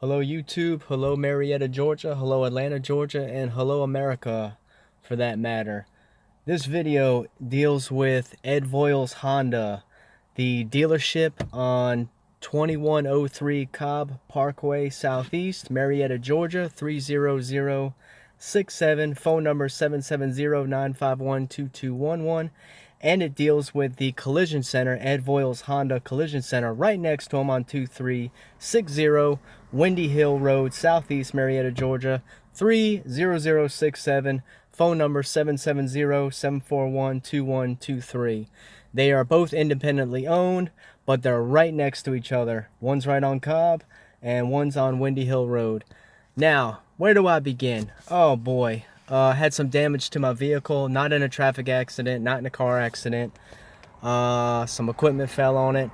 Hello YouTube, hello Marietta, Georgia, hello Atlanta, Georgia, and hello America for that matter. This video deals with Ed Voyles Honda, the dealership on 2103 Cobb Parkway Southeast, Marietta, Georgia, 30067, phone number 770-951-2211, and it deals with the collision center, Ed Voyles Honda Collision Center, right next to him on 2360 Windy Hill Road, Southeast Marietta, Georgia, 30067, phone number 770-741-2123. They are both independently owned, but they're right next to each other. One's right on Cobb, and one's on Windy Hill Road. Now, where do I begin? Oh boy, had some damage to my vehicle, not in a traffic accident, not in a car accident. Some equipment fell on it,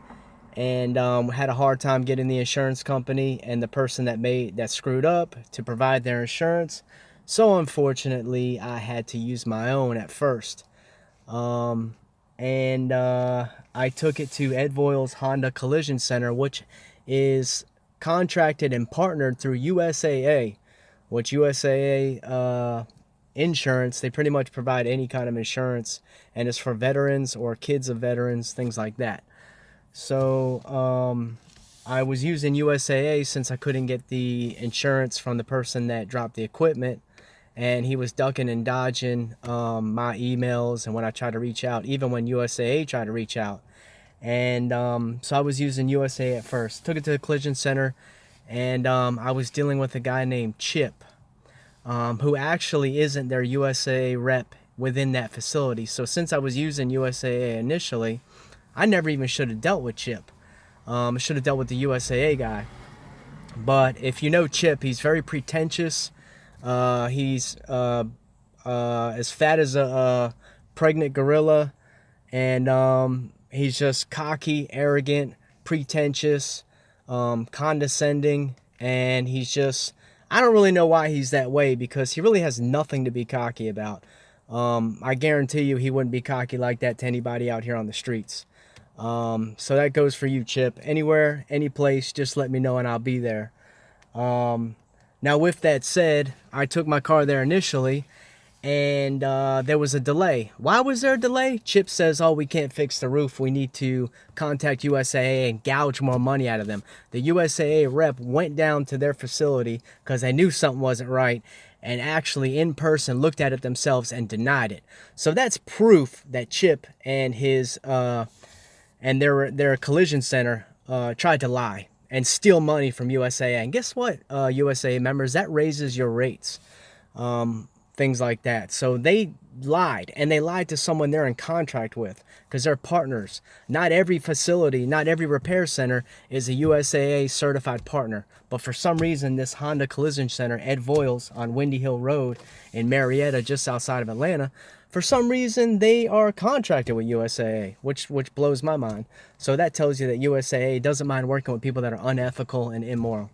and had a hard time getting the insurance company and the person that screwed up to provide their insurance. So unfortunately, I had to use my own at first. I took it to Ed Voyles Honda Collision Center, which is contracted and partnered through USAA, which USAA insurance, they pretty much provide any kind of insurance, and it's for veterans or kids of veterans, things like that. So I was using USAA since I couldn't get the insurance from the person that dropped the equipment, and he was ducking and dodging my emails and when I tried to reach out, even when USAA tried to reach out. And so I was using USAA at first. Took it to the collision center, and I was dealing with a guy named Chip, who actually isn't their USAA rep within that facility. So since I was using USAA initially, I never even should have dealt with Chip. I should have dealt with the USAA guy. But if you know Chip, he's very pretentious. He's as fat as a pregnant gorilla, and he's just cocky, arrogant, pretentious, condescending, and he's just, I don't really know why he's that way, because he really has nothing to be cocky about. I guarantee you he wouldn't be cocky like that to anybody out here on the streets. So that goes for you, Chip. Anywhere, any place, just let me know and I'll be there. Now, with that said, I took my car there initially, and there was a delay. Why was there a delay? Chip says, oh, we can't fix the roof. We need to contact USAA and gouge more money out of them. The USAA rep went down to their facility because they knew something wasn't right, and actually in person looked at it themselves and denied it. So that's proof that Chip and his and their collision center tried to lie and steal money from USAA. And guess what, USAA members, that raises your rates, things like that. So they lied, and they lied to someone they're in contract with, because they're partners. Not every facility, not every repair center is a USAA certified partner. But for some reason, this Honda Collision Center, Ed Voyles on Windy Hill Road in Marietta, just outside of Atlanta, for some reason, they are contracted with USAA, which blows my mind. So that tells you that USAA doesn't mind working with people that are unethical and immoral.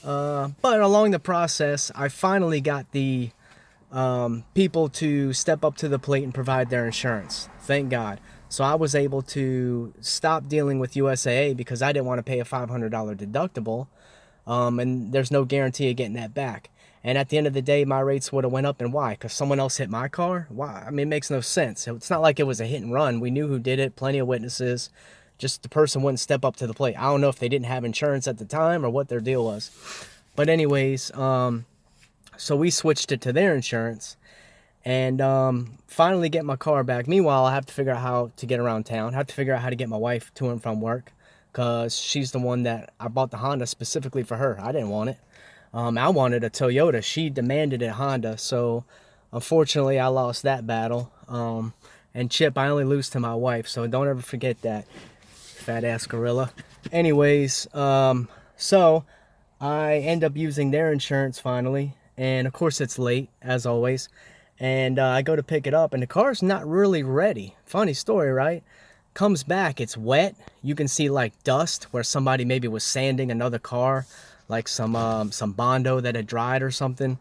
But along the process, I finally got the people to step up to the plate and provide their insurance. Thank God. So I was able to stop dealing with USAA because I didn't want to pay a $500 deductible, and there's no guarantee of getting that back. And at the end of the day, my rates would have went up. And why? Because someone else hit my car? Why? I mean, it makes no sense. It's not like it was a hit and run. We knew who did it, plenty of witnesses. Just the person wouldn't step up to the plate. I don't know if they didn't have insurance at the time or what their deal was. But anyways, so we switched it to their insurance, and finally get my car back. Meanwhile, I have to figure out how to get around town. I have to figure out how to get my wife to and from work, because she's the one that I bought the Honda specifically for her. I didn't want it. I wanted a Toyota. She demanded a Honda, so unfortunately I lost that battle. And Chip, I only lose to my wife, so don't ever forget that, fat ass gorilla. Anyways, so I end up using their insurance finally, and of course it's late, as always. And I go to pick it up, and the car's not really ready. Funny story, right? Comes back, it's wet. You can see like dust where somebody maybe was sanding another car, like some Bondo that had dried or something.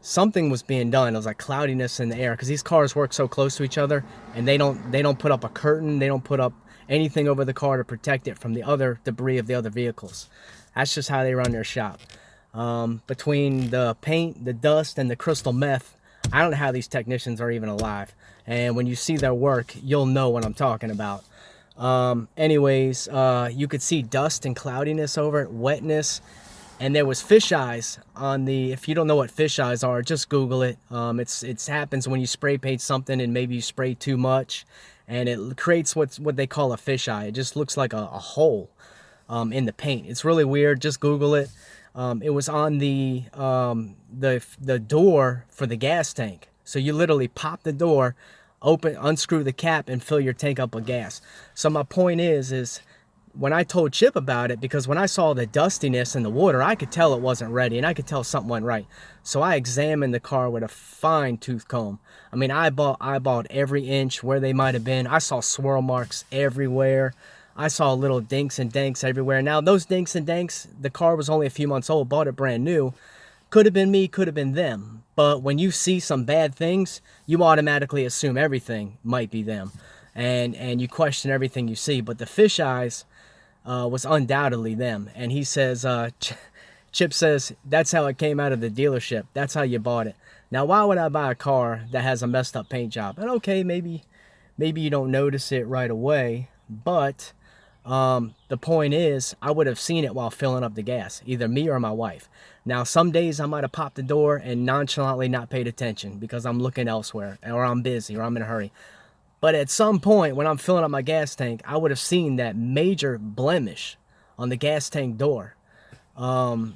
Something was being done. It was like cloudiness in the air, because these cars work so close to each other, and they don't put up a curtain, they don't put up anything over the car to protect it from the other debris of the other vehicles. That's just how they run their shop. Between the paint, the dust, and the crystal meth, I don't know how these technicians are even alive. And when you see their work, you'll know what I'm talking about. Anyways, you could see dust and cloudiness over it, wetness, and there was fish eyes on the, if you don't know what fish eyes are, just Google it. It happens when you spray paint something and maybe you spray too much, and it creates what they call a fish eye. It just looks like a hole in the paint. It's really weird. Just Google it. It was on the door for the gas tank. So you literally pop the door, unscrew the cap, and fill your tank up with gas. So my point is when I told Chip about it, because when I saw the dustiness in the water, I could tell it wasn't ready, and I could tell something went right. So I examined the car with a fine tooth comb. I mean, I eyeballed every inch where they might have been. I saw swirl marks everywhere. I saw little dinks and danks everywhere. Now, those dinks and danks, the car was only a few months old, bought it brand new. Could have been me, could have been them. But when you see some bad things, you automatically assume everything might be them. And you question everything you see. But the fish eyes was undoubtedly them. And he says, Chip says, that's how it came out of the dealership. That's how you bought it. Now, why would I buy a car that has a messed up paint job? And okay, maybe you don't notice it right away, but the point is, I would have seen it while filling up the gas, either me or my wife. Now, some days I might have popped the door and nonchalantly not paid attention because I'm looking elsewhere, or I'm busy, or I'm in a hurry. But at some point, when I'm filling up my gas tank, I would have seen that major blemish on the gas tank door. And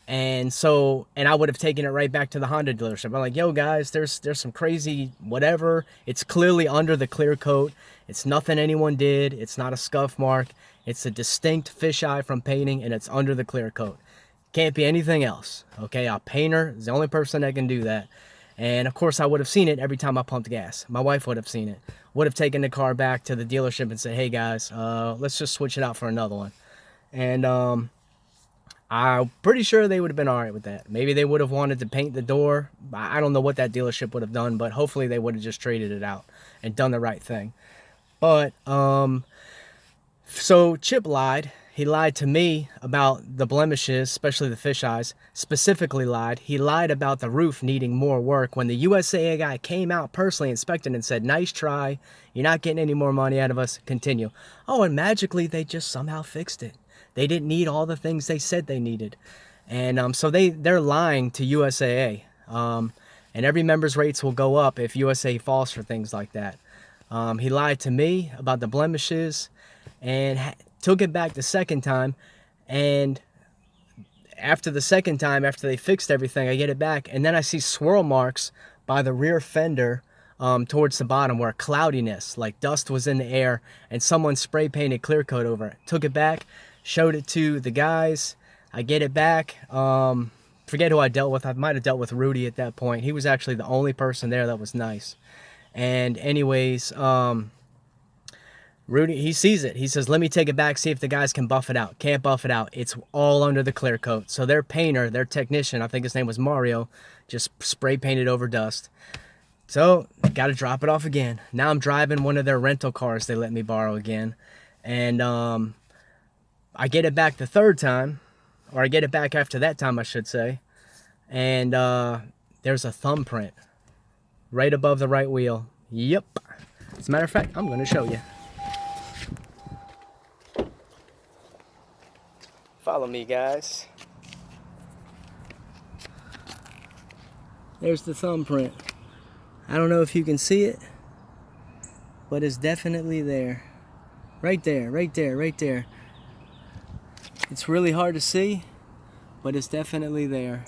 I would have taken it right back to the Honda dealership. I'm like, yo, guys, there's some crazy whatever. It's clearly under the clear coat. It's nothing anyone did. It's not a scuff mark. It's a distinct fisheye from painting, and it's under the clear coat. Can't be anything else. Okay, a painter is the only person that can do that. And of course, I would have seen it every time I pumped gas. My wife would have seen it. Would have taken the car back to the dealership and said, hey, guys, let's just switch it out for another one. And I'm pretty sure they would have been all right with that. Maybe they would have wanted to paint the door. I don't know what that dealership would have done, but hopefully they would have just traded it out and done the right thing. But, so Chip lied. He lied to me about the blemishes, especially the fish eyes. Specifically lied. He lied about the roof needing more work when the USAA guy came out personally, inspected, and said, nice try. You're not getting any more money out of us. Continue. Oh, and magically they just somehow fixed it. They didn't need all the things they said they needed. And so they're lying to USAA. And every member's rates will go up if USA falls for things like that. He lied to me about the blemishes and took it back the second time. And after the second time, after they fixed everything, I get it back. And then I see swirl marks by the rear fender towards the bottom where cloudiness, like dust was in the air, and someone spray painted clear coat over it. Took it back, showed it to the guys. I get it back. Forget who I dealt with. I might have dealt with Rudy at that point. He was actually the only person there that was nice. And anyways, Rudy, he sees it. He says, let me take it back, see if the guys can buff it out. Can't buff it out. It's all under the clear coat. So their painter, their technician, I think his name was Mario, just spray painted over dust. So, got to drop it off again. Now I'm driving one of their rental cars they let me borrow again. And I get it back the third time, or I get it back after that time, I should say. And there's a thumbprint right above the right wheel. Yep. As a matter of fact, I'm going to show you. Follow me, guys. There's the thumbprint. I don't know if you can see it, but it's definitely there. Right there, right there, right there. It's really hard to see, but it's definitely there.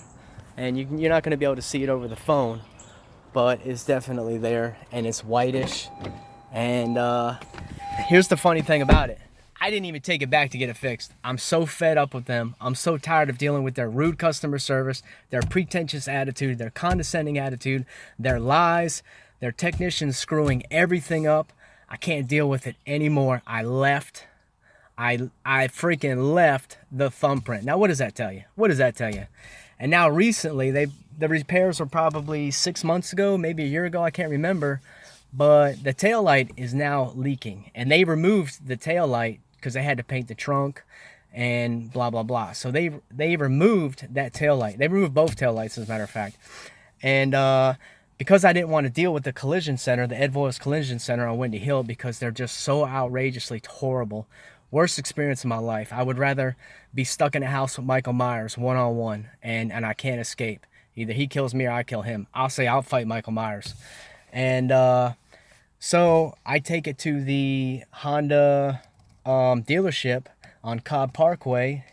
And you're not going to be able to see it over the phone, but it's definitely there, and it's whitish. And here's the funny thing about it. I didn't even take it back to get it fixed. I'm so fed up with them. I'm so tired of dealing with their rude customer service, their pretentious attitude, their condescending attitude, their lies, their technicians screwing everything up. I can't deal with it anymore. I left. I freaking left the thumbprint. Now, what does that tell you? What does that tell you? And now recently, the repairs were probably 6 months ago, maybe a year ago, I can't remember. But the taillight is now leaking. And they removed the taillight because they had to paint the trunk and blah blah blah. So they removed that tail light. They removed both tail lights, as a matter of fact. And because I didn't want to deal with the collision center, the Ed Voyles Collision Center on Windy Hill, because they're just so outrageously horrible. Worst experience of my life. I would rather be stuck in a house with Michael Myers one-on-one, and I can't escape. Either he kills me or I kill him. I'll say I'll fight Michael Myers. And so I take it to the Honda dealership on Cobb Parkway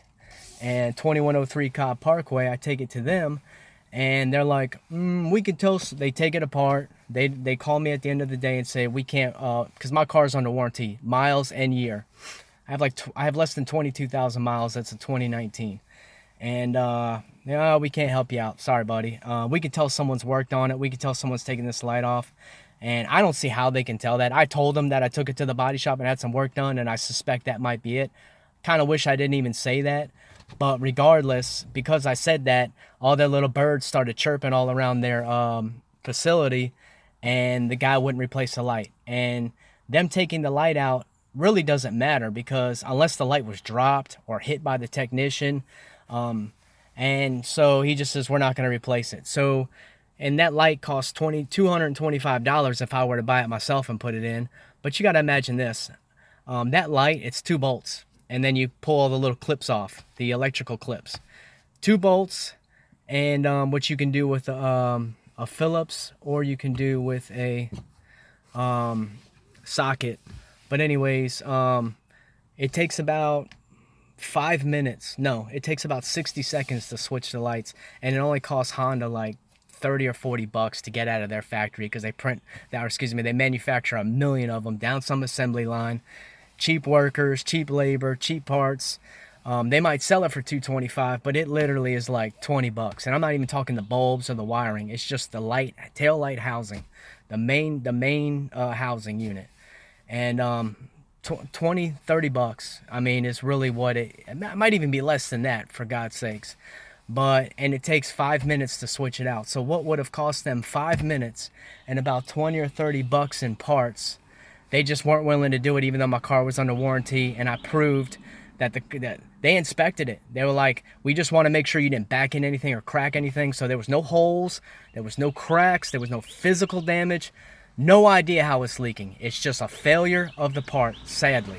and 2103 Cobb Parkway. I take it to them, and they're like, we can tell. They take it apart. They call me at the end of the day and say, we can't, because my car's under warranty, miles and year. I have less than 22,000 miles. That's a 2019. And no, we can't help you out. Sorry, buddy. We can tell someone's worked on it. We can tell someone's taking this light off. And I don't see how they can tell that. I told them that I took it to the body shop and had some work done, and I suspect that might be it. Kind of wish I didn't even say that. But regardless, because I said that, all their little birds started chirping all around their facility, and the guy wouldn't replace the light. And them taking the light out really doesn't matter, because unless the light was dropped or hit by the technician, and so he just says, we're not going to replace it. So, and that light costs $225 if I were to buy it myself and put it in. But you got to imagine this. That light, it's 2 bolts. And then you pull all the little clips off, the electrical clips. 2 bolts, and what you can do with a Phillips, or you can do with a socket. But anyways, it takes about 5 minutes. No, it takes about 60 seconds to switch the lights, and it only costs Honda like 30 or 40 bucks to get out of their factory, because they manufacture 1 million of them down some assembly line. Cheap workers, cheap labor, cheap parts. They might sell it for $225, but it literally is like 20 bucks. And I'm not even talking the bulbs or the wiring. It's just the tail light housing, the main housing unit. And 20, 30 bucks, I mean, is really what it might even be less than that, for God's sakes. And it takes 5 minutes to switch it out. So what would have cost them 5 minutes and about 20 or 30 bucks in parts, they just weren't willing to do it, even though my car was under warranty, and I proved that they inspected it. They were like, we just want to make sure you didn't back in anything or crack anything. So there was no holes, there was no cracks, there was no physical damage. No idea how it's leaking. It's just a failure of the part, sadly.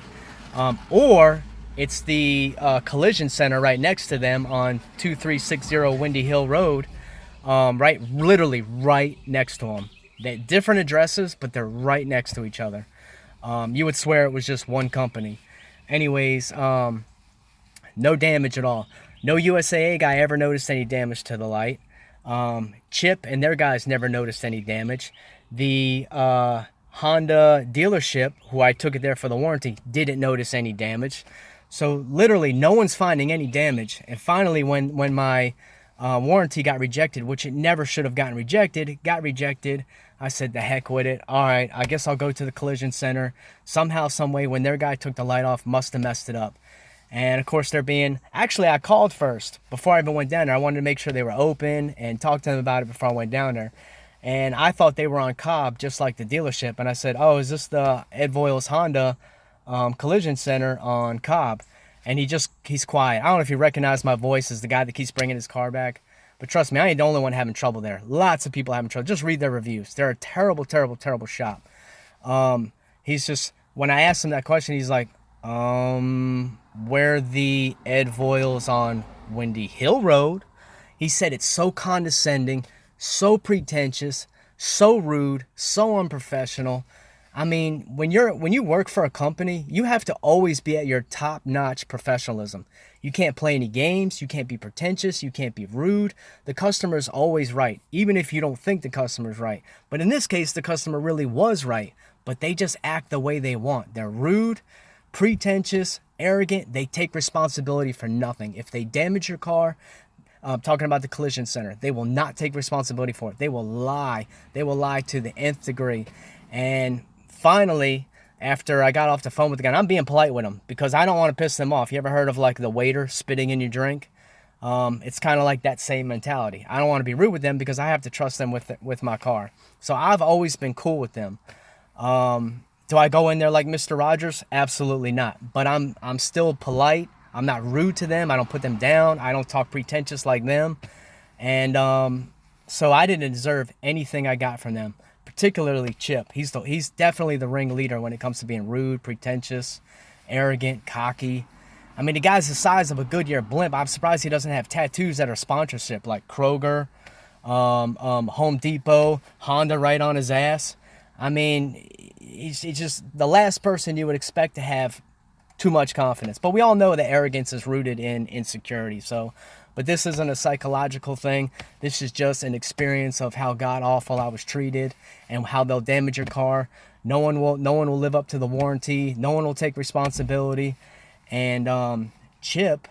Or it's the collision center right next to them on 2360 Windy Hill Road, literally right next to them. They're different addresses, but they're right next to each other. You would swear it was just one company. Anyways, no damage at all. No USAA guy ever noticed any damage to the light. Chip and their guys never noticed any damage. The Honda dealership, who I took it there for the warranty, didn't notice any damage. So literally no one's finding any damage. And finally, when my warranty got rejected, which it never should have gotten rejected, it got rejected. I said, the heck with it. All right, I guess I'll go to the collision center. Somehow, some way, when their guy took the light off, must have messed it up. And of course, actually, I called first before I even went down there. I wanted to make sure they were open and talk to them about it before I went down there. And I thought they were on Cobb, just like the dealership. And I said, oh, is this the Ed Voyles Honda Collision Center on Cobb? And he's quiet. I don't know if you recognize my voice as the guy that keeps bringing his car back. But trust me, I ain't the only one having trouble there. Lots of people having trouble. Just read their reviews. They're a terrible, terrible, terrible shop. When I asked him that question, he's like, where the Ed Voyles on Windy Hill Road? He said it's so condescending, so pretentious, so rude, so unprofessional. I mean, when you work for a company, you have to always be at your top-notch professionalism. You can't play any games, you can't be pretentious, you can't be rude. The customer's always right, even if you don't think the customer's right. But in this case, the customer really was right, but they just act the way they want. They're rude, pretentious, arrogant. They take responsibility for nothing. If they damage your car, talking about the collision center, they will not take responsibility for it. They will lie. They will lie to the nth degree. And finally, after I got off the phone with the guy, and I'm being polite with him because I don't want to piss them off. You ever heard of like the waiter spitting in your drink? It's kind of like that same mentality. I don't want to be rude with them because I have to trust them with my car. So I've always been cool with them. Do I go in there like Mr. Rogers? Absolutely not. But I'm still polite. I'm not rude to them. I don't put them down. I don't talk pretentious like them. And so I didn't deserve anything I got from them, particularly Chip. He's definitely the ringleader when it comes to being rude, pretentious, arrogant, cocky. I mean, the guy's the size of a Goodyear blimp. I'm surprised he doesn't have tattoos that are sponsorship, like Kroger, Home Depot, Honda right on his ass. I mean, he's just the last person you would expect to have too much confidence. But we all know that arrogance is rooted in insecurity. So, but this isn't a psychological thing. This is just an experience of how god awful I was treated and how they'll damage your car. No one will live up to the warranty. No one will take responsibility. And Chip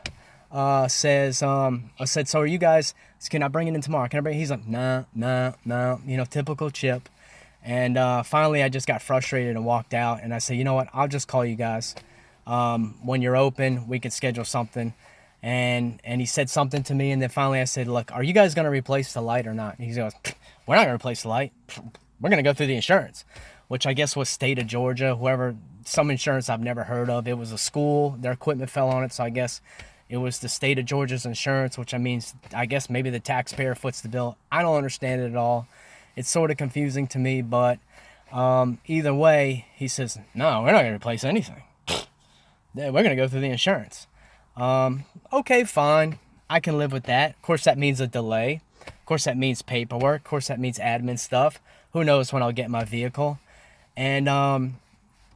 says, I said, so are you guys, can I bring it in tomorrow? Can I bring it? He's like, nah. You know, typical Chip. And finally, I just got frustrated and walked out. And I said, you know what? I'll just call you guys. When you're open, we can schedule something. And he said something to me. And then finally I said, look, are you guys going to replace the light or not? And he goes, we're not going to replace the light. We're going to go through the insurance, which I guess was state of Georgia, whoever, some insurance I've never heard of. It was a school. Their equipment fell on it. So I guess it was the state of Georgia's insurance, which means I guess maybe the taxpayer foots the bill. I don't understand it at all. It's sort of confusing to me, but either way, he says, no, we're not going to replace anything. We're going to go through the insurance. Okay, fine. I can live with that. Of course, that means a delay. Of course, that means paperwork. Of course, that means admin stuff. Who knows when I'll get my vehicle. And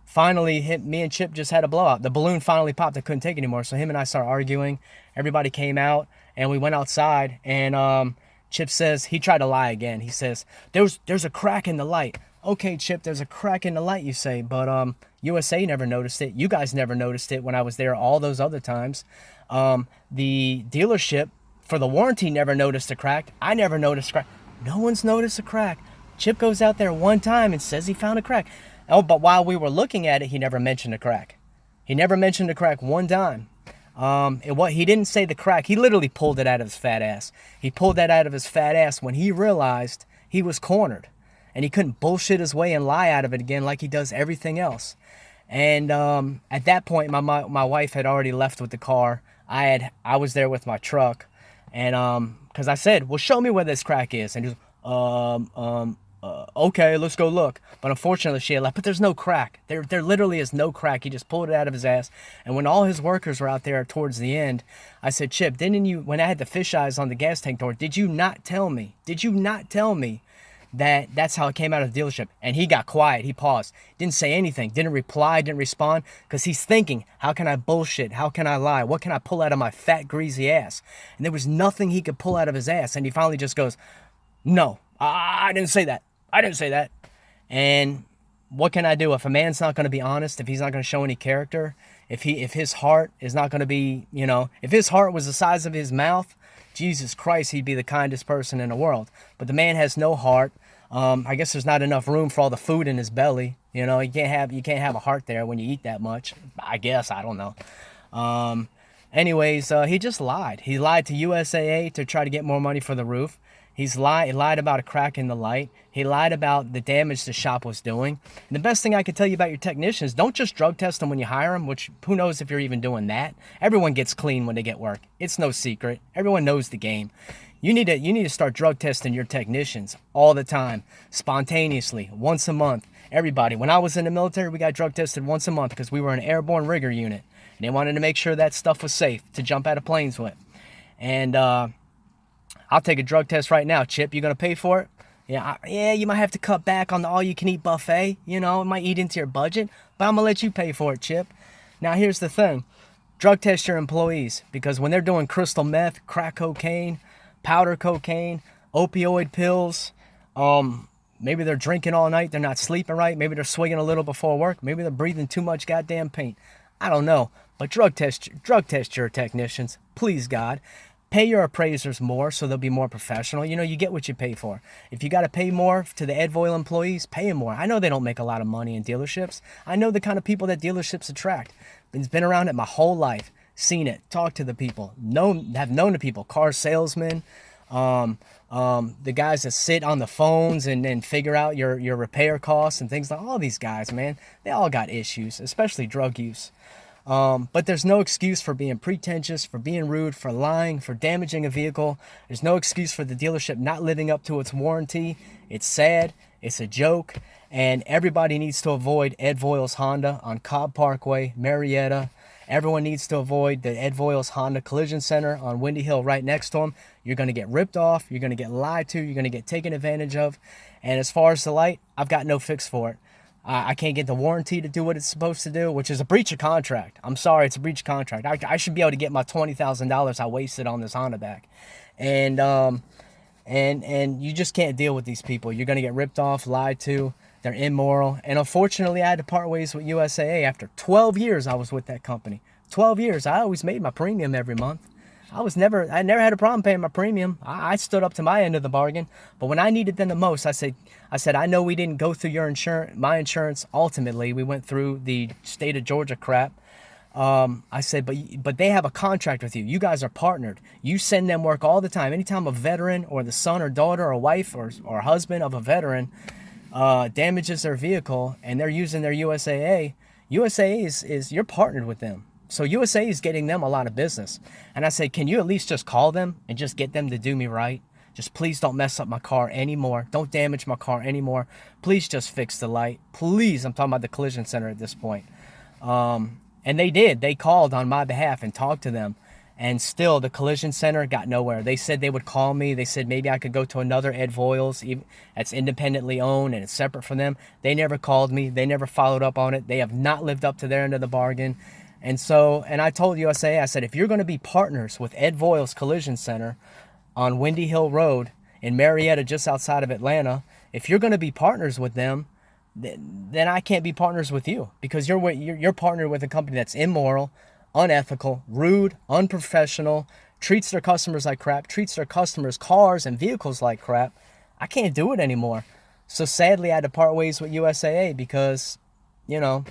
finally, me and Chip just had a blowout. The balloon finally popped. I couldn't take it anymore. So him and I started arguing. Everybody came out, and we went outside. And Chip says, he tried to lie again. He says, there's a crack in the light. Okay, Chip, there's a crack in the light, you say, but USA never noticed it. You guys never noticed it when I was there all those other times. The dealership for the warranty never noticed a crack. I never noticed a crack. No one's noticed a crack. Chip goes out there one time and says he found a crack. Oh, but while we were looking at it, he never mentioned a crack. He never mentioned a crack one time. He didn't say the crack. He literally pulled it out of his fat ass. He pulled that out of his fat ass when he realized he was cornered. And he couldn't bullshit his way and lie out of it again like he does everything else. And at that point, my wife had already left with the car. I was there with my truck. And because I said, well, show me where this crack is. And he was, okay, let's go look. But unfortunately, she had left. But there's no crack. There literally is no crack. He just pulled it out of his ass. And when all his workers were out there towards the end, I said, Chip, didn't you, when I had the fisheyes on the gas tank door, did you not tell me that that's how it came out of the dealership? And he got quiet. He paused. Didn't say anything. Didn't reply. Didn't respond. Because he's thinking, how can I bullshit? How can I lie? What can I pull out of my fat, greasy ass? And there was nothing he could pull out of his ass. And he finally just goes, no, I didn't say that. I didn't say that. And what can I do? If a man's not going to be honest, if he's not going to show any character, if his heart is not going to be, if his heart was the size of his mouth, Jesus Christ, he'd be the kindest person in the world. But the man has no heart. I guess there's not enough room for all the food in his belly. You can't have a heart there when you eat that much. I guess, I don't know. Anyways, he just lied. He lied to USAA to try to get more money for the roof. He lied about a crack in the light. He lied about the damage the shop was doing. And the best thing I can tell you about your technicians, don't just drug test them when you hire them, which who knows if you're even doing that. Everyone gets clean when they get work. It's no secret. Everyone knows the game. You need to start drug testing your technicians all the time, spontaneously, once a month. Everybody. When I was in the military, we got drug tested once a month because we were an airborne rigger unit. And they wanted to make sure that stuff was safe to jump out of planes with. And I'll take a drug test right now. Chip, you going to pay for it? Yeah, you might have to cut back on the all-you-can-eat buffet. It might eat into your budget. But I'm going to let you pay for it, Chip. Now, here's the thing. Drug test your employees. Because when they're doing crystal meth, crack cocaine, powder cocaine, opioid pills, maybe they're drinking all night, they're not sleeping right, maybe they're swigging a little before work, maybe they're breathing too much goddamn paint. I don't know. But drug test your technicians. Please, God. Pay your appraisers more so they'll be more professional. You get what you pay for. If you got to pay more to the Ed Voyles employees, pay them more. I know they don't make a lot of money in dealerships. I know the kind of people that dealerships attract. It's been around it my whole life. Seen it. Talked to the people. Have known the people. Car salesmen. The guys that sit on the phones and figure out your repair costs and things like all these guys, man. They all got issues, especially drug use. But there's no excuse for being pretentious, for being rude, for lying, for damaging a vehicle. There's no excuse for the dealership not living up to its warranty. It's sad. It's a joke. And everybody needs to avoid Ed Voyles Honda on Cobb Parkway, Marietta. Everyone needs to avoid the Ed Voyles Honda Collision Center on Windy Hill right next to them. You're going to get ripped off. You're going to get lied to. You're going to get taken advantage of. And as far as the light, I've got no fix for it. I can't get the warranty to do what it's supposed to do, which is a breach of contract. I'm sorry, it's a breach of contract. I should be able to get my $20,000 I wasted on this Honda back. And you just can't deal with these people. You're going to get ripped off, lied to. They're immoral. And unfortunately, I had to part ways with USAA after 12 years I was with that company. 12 years. I always made my premium every month. I never had a problem paying my premium. I stood up to my end of the bargain. But when I needed them the most, I said, I know we didn't go through my insurance. Ultimately, we went through the state of Georgia crap. I said, but they have a contract with you. You guys are partnered. You send them work all the time. Anytime a veteran or the son or daughter or wife or husband of a veteran damages their vehicle and they're using their USAA, USAA is you're partnered with them. So USAA is getting them a lot of business. And I say, can you at least just call them and just get them to do me right? Just please don't mess up my car anymore. Don't damage my car anymore. Please just fix the light. Please, I'm talking about the collision center at this point. And they did. They called on my behalf and talked to them. And still, the collision center got nowhere. They said they would call me. They said maybe I could go to another Ed Voyles that's independently owned and it's separate from them. They never called me. They never followed up on it. They have not lived up to their end of the bargain. And I told USA, I said, if you're going to be partners with Ed Voyles Collision Center on Windy Hill Road in Marietta, just outside of Atlanta, if you're going to be partners with them, then I can't be partners with you because you're partnered with a company that's immoral, unethical, rude, unprofessional, treats their customers like crap, treats their customers' cars and vehicles like crap. I can't do it anymore. So sadly, I had to part ways with USAA because, they're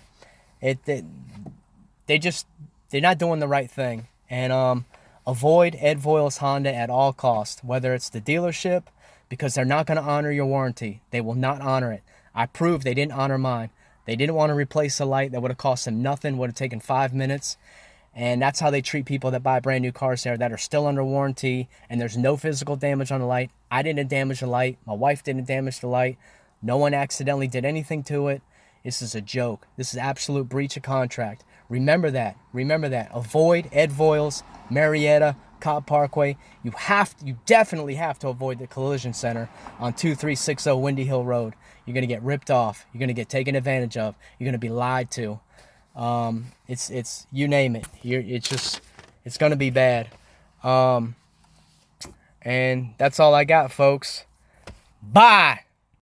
not doing the right thing. And avoid Ed Voyles Honda at all costs, whether it's the dealership, because they're not going to honor your warranty. They will not honor it. I proved they didn't honor mine. They didn't want to replace the light. That would have cost them nothing, would have taken 5 minutes. And that's how they treat people that buy brand new cars there that are still under warranty and there's no physical damage on the light. I didn't damage the light. My wife didn't damage the light. No one accidentally did anything to it. This is a joke. This is absolute breach of contract. Remember that. Remember that. Avoid Ed Voyles, Marietta, Cobb Parkway. You definitely have to avoid the collision center on 2360 Windy Hill Road. You're going to get ripped off. You're going to get taken advantage of. You're going to be lied to. It's you name it. It's going to be bad. And that's all I got, folks. Bye.